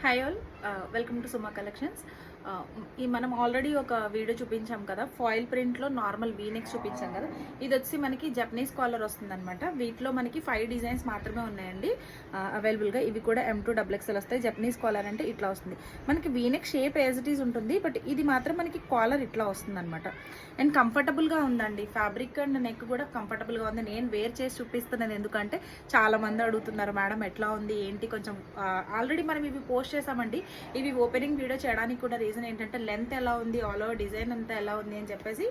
Hi all, welcome to Suma collections. ఈ మనం already ఒక వీడియో చూపించాం కదా, ఫాయిల్ ప్రింట్లో నార్మల్ వీనెక్స్ చూపించాం కదా. ఇది వచ్చి మనకి జపనీస్ కాలర్ వస్తుందన్నమాట. వీటిలో మనకి 5 డిజైన్స్ మాత్రమే ఉన్నాయండి అవైలబుల్గా. ఇవి కూడా M2XXL వస్తాయి. జపనీస్ కాలర్ అంటే ఇట్లా వస్తుంది మనకి. V-neck shape as it is ఉంటుంది, బట్ ఇది మాత్రం మనకి కాలర్ ఇట్లా వస్తుంది అనమాట. అండ్ కంఫర్టబుల్గా ఉందండి. ఫ్యాబ్రిక్ అండ్ నెక్ కూడా కంఫర్టబుల్గా ఉంది. నేను వేర్ చేసి చూపిస్తున్నాను, ఎందుకంటే చాలా మంది అడుగుతున్నారు మేడం ఎట్లా ఉంది ఏంటి. కొంచెం ఆల్రెడీ మనం ఇవి పోస్ట్ చేసామండి. ఇవి ఓపెనింగ్ వీడియో చేయడానికి కూడా రీజన్ ఏంటంటే లెంత్ ఎలా ఉంది, ఆల్ ఓవర్ డిజైన్ అంతా ఎలా ఉంది అని చెప్పేసి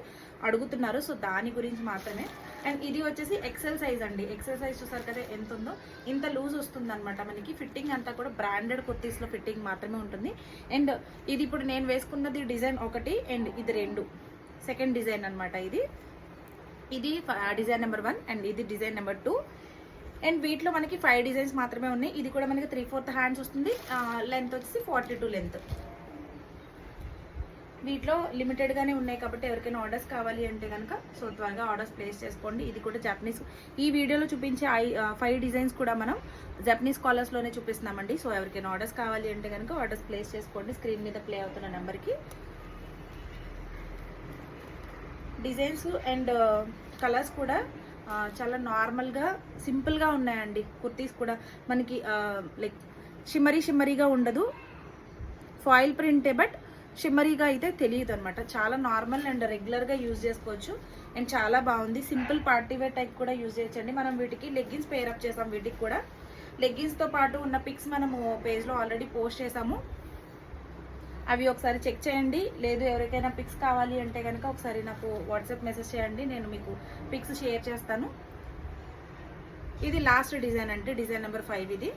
అడుగుతున్నారు. సో దాని గురించి మాత్రమే. అండ్ ఇది వచ్చేసి ఎక్సెల్ సైజ్ అండి. ఎక్సెల్ సైజ్ చూసారు కదా ఎంత ఉందో, ఇంత లూజ్ వస్తుంది అనమాట మనకి. ఫిట్టింగ్ అంతా కూడా బ్రాండెడ్ కుర్తీస్లో ఫిట్టింగ్ మాత్రమే ఉంటుంది. అండ్ ఇది ఇప్పుడు నేను వేసుకున్నది డిజైన్ ఒకటి, అండ్ ఇది 2 సెకండ్ డిజైన్ అనమాట. ఇది డిజైన్ నెంబర్ 1 అండ్ ఇది డిజైన్ నెంబర్ 2. అండ్ వీటిలో మనకి 5 డిజైన్స్ మాత్రమే ఉన్నాయి. ఇది కూడా మనకి 3/4 హ్యాండ్స్ వస్తుంది. లెంత్ వచ్చేసి 42 లెంత్. వీటిలో లిమిటెడ్గానే ఉన్నాయి కాబట్టి ఎవరికైనా ఆర్డర్స్ కావాలి అంటే కనుక సో త్వరగా ఆర్డర్స్ ప్లేస్ చేసుకోండి. ఇది కూడా జపనీస్. ఈ వీడియోలో చూపించే 5 డిజైన్స్ కూడా మనం జపనీస్ కాలర్స్లోనే చూపిస్తున్నామండి. సో ఎవరికైనా ఆర్డర్స్ కావాలి అంటే కనుక ఆర్డర్స్ ప్లేస్ చేసుకోండి. స్క్రీన్ మీద ప్లే అవుతున్న నెంబర్కి. డిజైన్స్ అండ్ కలర్స్ కూడా చాలా నార్మల్గా సింపుల్గా ఉన్నాయండి. కుర్తీస్ కూడా మనకి లైక్ షిమ్మరీగా ఉండదు. ఫాయిల్ ప్రింటే, బట్ షిమ్మరీగా అయితే తెలియదు అనమాట. చాలా నార్మల్ అండ్ రెగ్యులర్గా యూజ్ చేసుకోవచ్చు. అండ్ చాలా బాగుంది. సింపుల్ పార్టీ వేర్ టైప్ కూడా యూజ్ చేయొచ్చండి. మనం వీటికి లెగ్గిన్స్ పేరప్ చేసాం. వీటికి కూడా లెగ్గిన్స్తో పాటు ఉన్న పిక్స్ మనము పేజ్లో ఆల్రెడీ పోస్ట్ చేసాము. అవి ఒకసారి చెక్ చేయండి. లేదు ఎవరికైనా పిక్స్ కావాలి అంటే కనుక ఒకసారి నాకు వాట్సాప్ మెసేజ్ చేయండి, నేను మీకు పిక్స్ షేర్ చేస్తాను. ఇది లాస్ట్ డిజైన్ అంటే డిజైన్ నెంబర్ 5 ఇది.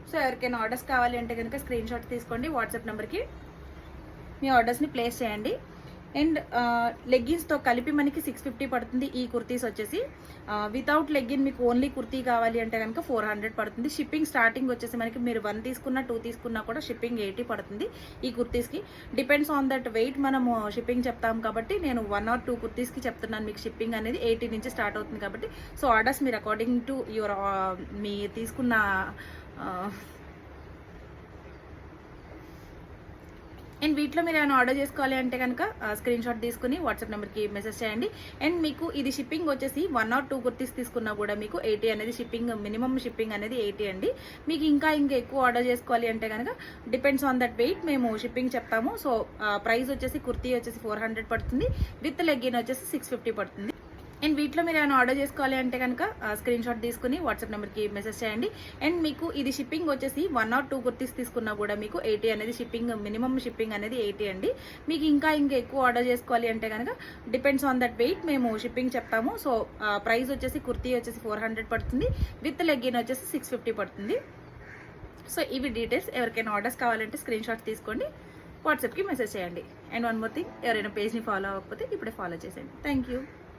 సో ఎవరికైనా ఆర్డర్స్ కావాలి అంటే కనుక స్క్రీన్ షాట్ తీసుకోండి. వాట్సాప్ నెంబర్కి మీ ఆర్డర్స్ని ప్లేస్ చేయండి. అండ్ లెగ్గిన్స్తో కలిపి మనకి 650 పడుతుంది. ఈ కుర్తీస్ వచ్చేసి వితౌట్ లెగ్గిన్ మీకు ఓన్లీ కుర్తీ కావాలి అంటే కనుక 400 పడుతుంది. షిప్పింగ్ స్టార్టింగ్ వచ్చేసి మనకి మీరు 1 తీసుకున్నా 2 తీసుకున్నా కూడా షిప్పింగ్ 80 పడుతుంది ఈ కుర్తీస్కి. డిపెండ్స్ ఆన్ దట్ వెయిట్ మనము షిప్పింగ్ చెప్తాం కాబట్టి నేను 1 or 2 కుర్తీస్కి చెప్తున్నాను. మీకు షిప్పింగ్ అనేది 80 నుంచి స్టార్ట్ అవుతుంది కాబట్టి సో ఆర్డర్స్ మీరు అకార్డింగ్ టు యువర్ మీ తీసుకున్న అండ్ వీటిలో మీరు ఏమైనా ఆర్డర్ చేసుకోవాలి అంటే కనుక స్క్రీన్ షాట్ తీసుకుని వాట్సాప్ నెంబర్కి మెసేజ్ చేయండి. అండ్ మీకు ఇది షిప్పింగ్ వచ్చేసి 1 or 2 కుర్తీస్ తీసుకున్నా కూడా మీకు 80 అనేది షిప్పింగ్, మినిమం షిప్పింగ్ అనేది 80 అండి. మీకు ఇంకా ఎక్కువ ఆర్డర్ చేసుకోవాలి అంటే కనుక డిపెండ్స్ ఆన్ దట్ వెయిట్ మేము షిప్పింగ్ చెప్తాము. సో ప్రైస్ వచ్చేసి కుర్తీ వచ్చేసి 400 పడుతుంది. విత్ లెగ్గిన్ వచ్చేసి 650 పడుతుంది. అండ్ వీటిలో మీరు ఏమైనా ఆర్డర్ చేసుకోవాలి అంటే కనుక స్క్రీన్ షాట్ తీసుకుని వాట్సాప్ నెంబర్కి మెసేజ్ చేయండి. అండ్ మీకు ఇది షిప్పింగ్ వచ్చేసి 1 or 2 కుర్తీస్ తీసుకున్నా కూడా మీకు 80 అనేది షిప్పింగ్, మినిమం షిప్పింగ్ అనేది 80 అండి. మీకు ఇంకా ఎక్కువ ఆర్డర్ చేసుకోవాలి అంటే కనుక డిపెండ్స్ ఆన్ దట్ వెయిట్ మేము షిప్పింగ్ చెప్తాము. సో ప్రైస్ వచ్చేసి కుర్తీ వచ్చేసి 400 పడుతుంది. విత్ లెగ్గిన్ వచ్చేసి 650 పడుతుంది. సో ఇవి డీటెయిల్స్. ఎవరికైనా ఆర్డర్స్ కావాలంటే స్క్రీన్ షాట్ తీసుకోండి, వాట్సాప్కి మెసేజ్ చేయండి. అండ్ 1 more థింగ్, ఎవరైనా పేజ్ని ఫాలో అవ్వకపోతే ఇప్పుడే ఫాలో చేసేయండి. Thank you.